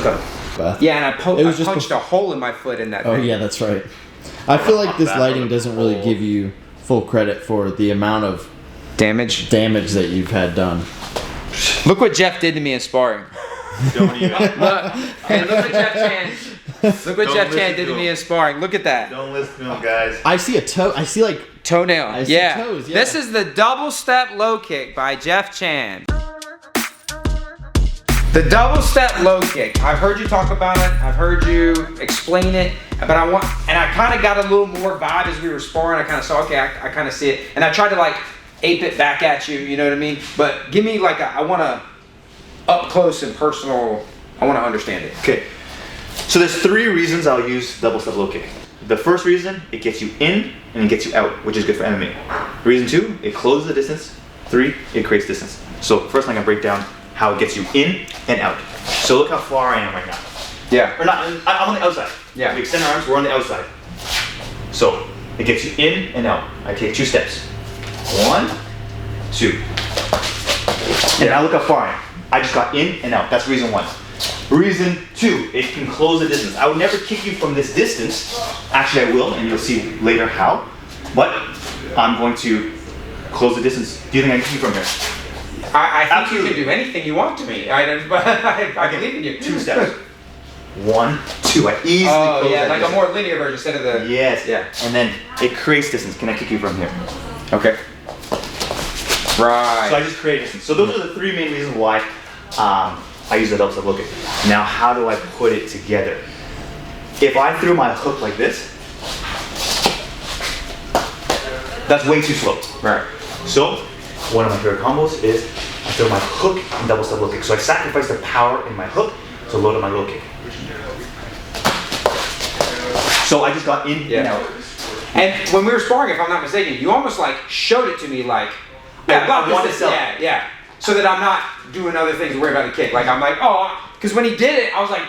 Beth. Yeah, and I punched a hole in my foot in that thing. Oh yeah, that's right. I feel like this lighting doesn't really give you full credit for the amount of damage that you've had done. Look what Jeff did to me in sparring. Don't even. Look what Jeff Chan. Look what Jeff Chan did to me in sparring. Look at that. Don't listen to him, guys. I see a toe. I see like toenail. I see toes, yeah. This is the double step low kick by Jeff Chan. The double step low kick. I've heard you talk about it. I've heard you explain it. But I kind of got a little more vibe as we were sparring. I kind of saw, okay, I kind of see it. And I tried to like ape it back at you, you know what I mean? But give me like I want to up close and personal, I want to understand it. Okay. So there's 3 reasons I'll use double step low kick. The first reason, it gets you in and it gets you out, which is good for MMA. Reason 2, it closes the distance. 3, it creates distance. So first I'm gonna break down how it gets you in and out. So look how far I am right now. Yeah. Or not, I'm on the outside. Yeah. We extend our arms, we're on the outside. So it gets you in and out. I take 2 steps. 1, 2. And now look how far I am. I just got in and out. That's reason 1. Reason 2, it can close the distance. I would never kick you from this distance. Actually, I will, and you'll see later how. But I'm going to close the distance. Do you think I can kick you from here? I think you can do anything you want to me. I believe in you. 2 steps. 1, 2. I easily close yeah, that like distance. a more linear version instead of the... Yes. Yeah. And then it creates distance. Can I kick you from here? Okay. Right. So I just create distance. So those are the 3 main reasons why I use the double step low kick. Now, how do I put it together? If I threw my hook like this, that's way too slow. Right. So, one of my favorite combos is I throw my hook and double step low kick. So I sacrifice the power in my hook to load up my low kick. So I just got in and out. And when we were sparring, if I'm not mistaken, you almost like showed it to me like, I want to sell. Yeah. So that I'm not doing other things to worry about the kick. Like I'm like, oh, because when he did it, I was like,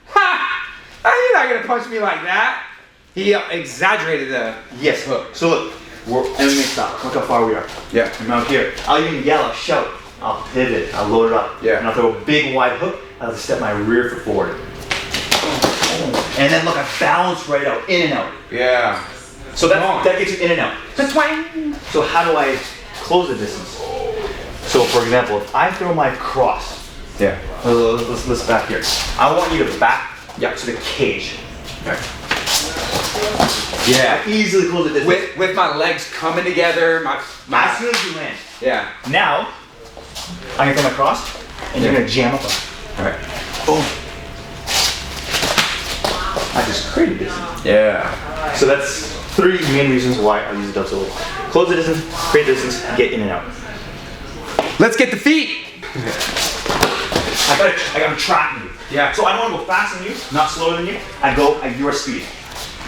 ha, you're not gonna punch me like that. He exaggerated the hook. So look, we're MMA style. Look how far we are. Yeah. I'm out here. I'll even yell, I'll shout, I'll pivot, I'll load it up. Yeah. And I'll throw a big wide hook. I'll step my rear foot forward. And then look, I bounce right out, in and out. Yeah. So that gets you in and out. Twang. So how do I close the distance? So for example, if I throw my cross, let's back here. I want you to back to the cage. Okay. Yeah. I easily close the distance. With my legs coming together, as soon as you land. Yeah. Now, I'm gonna throw my cross, and you're gonna jam up on it. Alright. Boom. I just created distance. Yeah. So that's 3 main reasons why I use the double step low kick. Close the distance, create distance, get in and out. Let's get the feet. I gotta track you. Yeah. So I don't want to go faster than you, not slower than you. I go at your speed.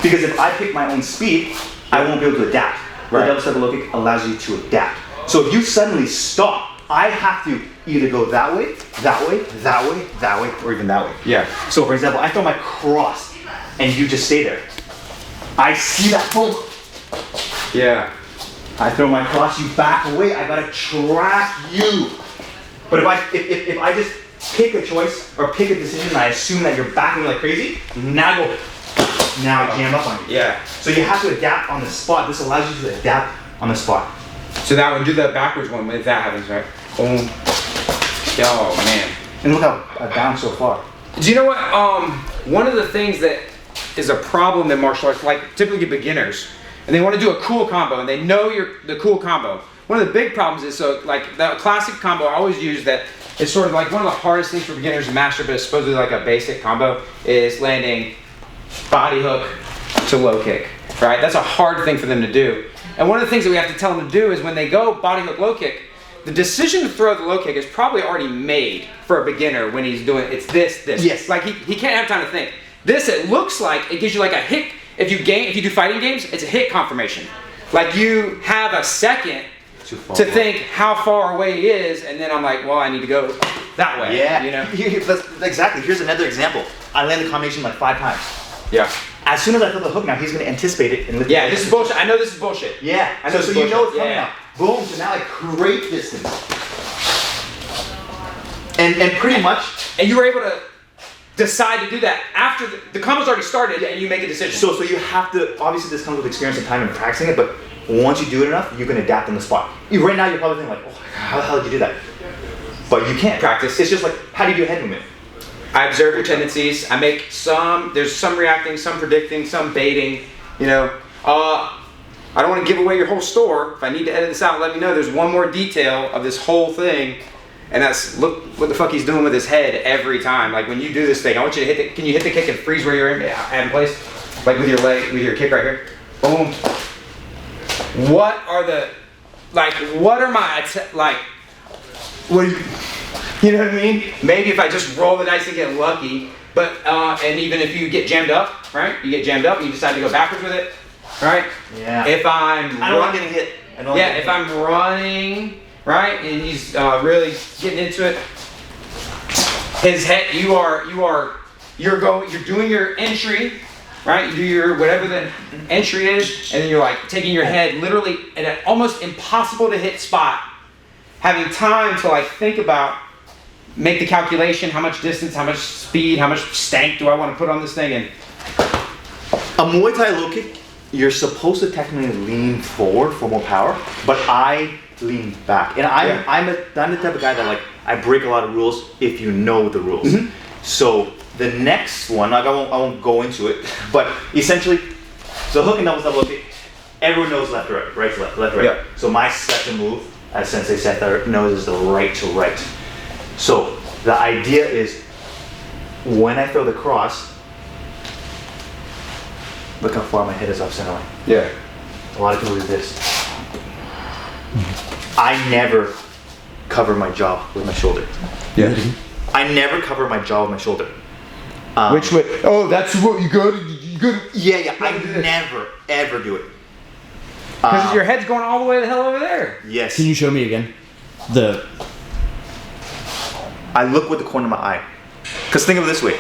Because if I pick my own speed, I won't be able to adapt. Right. The double step low kick allows you to adapt. So if you suddenly stop, I have to either go that way, that way, that way, that way, or even that way. Yeah. So for example, I throw my cross, and you just stay there. I see that boom. Yeah. I throw my cross, you back away. I gotta track you. But if I just pick a choice or pick a decision, and I assume that you're backing like crazy, now I go. Now I jam up on you. Yeah. So you have to adapt on the spot. This allows you to adapt on the spot. So that would do the backwards one if that happens, right? Boom. Oh man. And look how I bounced so far. Do you know what? One of the things that is a problem in martial arts, like typically beginners, and they want to do a cool combo, and they know the cool combo. One of the big problems is, so like the classic combo I always use that is sort of like one of the hardest things for beginners to master, but it's supposedly like a basic combo, is landing body hook to low kick, right? That's a hard thing for them to do. And one of the things that we have to tell them to do is when they go body hook low kick, the decision to throw the low kick is probably already made for a beginner when he's doing, it's this. Yes. Like he can't have time to think. This, it looks like, it gives you like a hit. If you do fighting games, it's a hit confirmation. Like you have a second to think how far away he is, and then I'm like, well, I need to go that way. Yeah. You know? Exactly. Here's another example. I land the combination like 5 times. Yeah. As soon as I throw the hook now, he's gonna anticipate it and lift Yeah, this is bullshit. I know this is bullshit. Yeah. I know So this is you know it's bullshit. coming Yeah. out. Boom. So now I create distance. And pretty much. And you were able to decide to do that after the combo's already started and you make a decision. So you have to, obviously this comes with experience and time and practicing it, but once you do it enough, you can adapt on the spot. Right now you're probably thinking like, oh, how the hell did you do that? But you can't. Practice. It's just like, how do you do a head movement? I observe your tendencies. I make there's some reacting, some predicting, some baiting, you know. I don't want to give away your whole store. If I need to edit this out, let me know. There's one more detail of this whole thing, and that's, look what the fuck he's doing with his head every time. Like when you do this thing, I want you to hit the, can you hit the kick and freeze where you're in place? Like with your leg, with your kick right here. Boom. What are the, like, what are my, like, what do you know what I mean? Maybe if I just roll the dice and get lucky, but, and even if you get jammed up, right? You get jammed up and you decide to go backwards with it. Right? Yeah. If I'm I don't want getting hit. if I'm running, right, and he's really getting into it, his head, you're doing your entry, right? You do your whatever the entry is, and then you're like taking your head literally at an almost impossible to hit spot, having time to like think about, make the calculation, how much distance, how much speed, how much stank do I want to put on this thing, and a Muay Thai low kick, you're supposed to technically lean forward for more power, but I lean back. And I'm the type of guy that like, I break a lot of rules if you know the rules. Mm-hmm. So the next one, like I won't go into it, but essentially, so hook and double low kick, everyone knows left to right, right to left, left to right. Yeah. So my second move, as Sensei Seth knows, is the right to right. So the idea is, when I throw the cross, look how far my head is off center line. yeah. A lot of people do this. I never cover my jaw with my shoulder. Yeah. I never cover my jaw with my shoulder. Which way? Oh, that's what you go to. Yeah. I never ever do it. Because your head's going all the way the hell over there. Yes. Can you show me again? I look with the corner of my eye. Because think of it this way.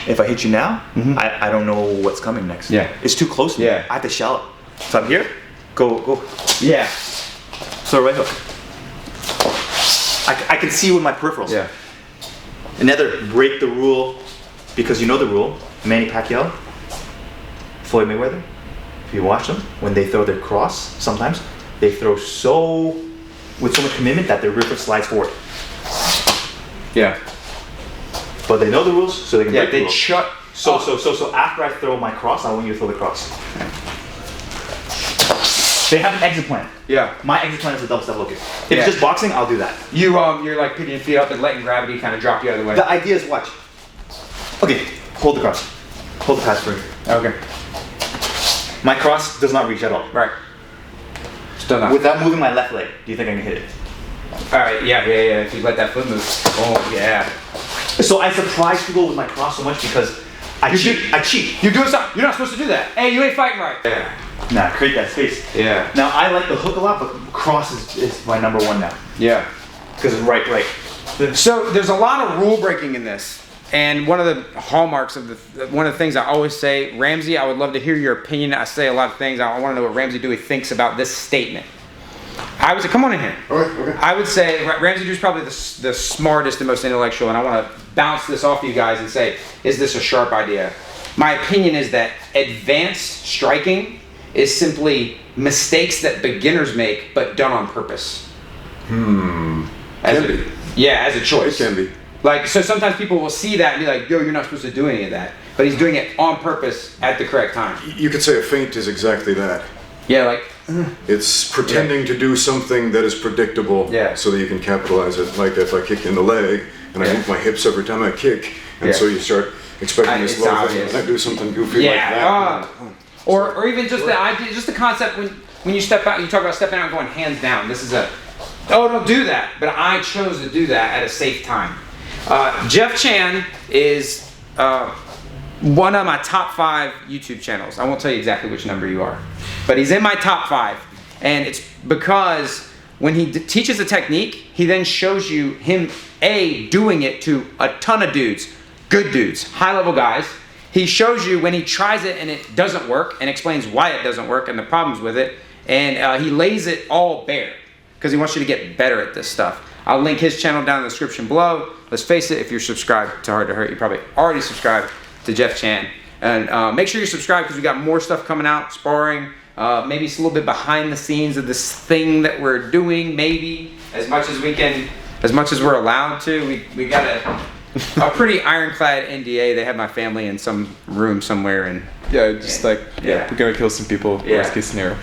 If I hit you now, I don't know what's coming next. Yeah. It's too close to me. Yeah. I have to shallow. So I'm here. Go. Yeah. So right hook. I can see with my peripherals. Yeah. Another break the rule, because you know the rule. Manny Pacquiao, Floyd Mayweather. If you watch them, when they throw their cross, sometimes they throw with so much commitment that their rear foot slides forward. Yeah. But they know the rules, so they can break the rules. shut. So after I throw my cross, I want you to throw the cross. They have an exit plan. Yeah. My exit plan is a double step low kick. If Yeah. it's just boxing, I'll do that. You're like picking your feet up and letting gravity kind of drop you out of the way. The idea is watch. Okay, hold the cross. Hold the pass free. Okay. My cross does not reach at all. Right. Still not. Without moving my left leg, do you think I can hit it? All right. Yeah. If you let that foot move. Oh yeah. So I surprise people with my cross so much because I cheat. You're doing something. You're not supposed to do that. Hey, you ain't fighting right. Yeah. Nah, create that space. Yeah. Now I like the hook a lot, but cross is my number one now. Yeah. Because it's right. So there's a lot of rule breaking in this, and one of the hallmarks of one of the things I always say, Ramsey, I would love to hear your opinion. I say a lot of things. I want to know what Ramsey Dewey thinks about this statement. I would say, come on in here. Okay. I would say Ramsey Dewey's probably the smartest and most intellectual, and I want to bounce this off you guys and say, is this a sharp idea? My opinion is that advanced striking is simply mistakes that beginners make, but done on purpose. As a choice. It can be. Like, so sometimes people will see that and be like, yo, you're not supposed to do any of that. But he's doing it on purpose at the correct time. You could say a feint is exactly that. Yeah, like, It's pretending to do something that is predictable so that you can capitalize it. Like if I kick you in the leg and I move my hips every time I kick, and so you start expecting this low thing, and I do something goofy like that. Or even just the idea, just the concept when you step out, you talk about stepping out and going hands down. This is don't do that. But I chose to do that at a safe time. Jeff Chan is one of my top 5 YouTube channels. I won't tell you exactly which number you are, but he's in my top 5. And it's because when he teaches a technique, he then shows you him doing it to a ton of dudes, good dudes, high level guys. He shows you when he tries it and it doesn't work and explains why it doesn't work and the problems with it. And he lays it all bare because he wants you to get better at this stuff. I'll link his channel down in the description below. Let's face it, if you're subscribed to Hard to Hurt, you probably already subscribed to Jeff Chan. And make sure you subscribe because we got more stuff coming out, sparring. Maybe it's a little bit behind the scenes of this thing that we're doing, maybe, as much as we can, as much as we're allowed to. We got a pretty ironclad NDA. They have my family in some room somewhere, and yeah, just like we're gonna kill some people. Worst case scenario.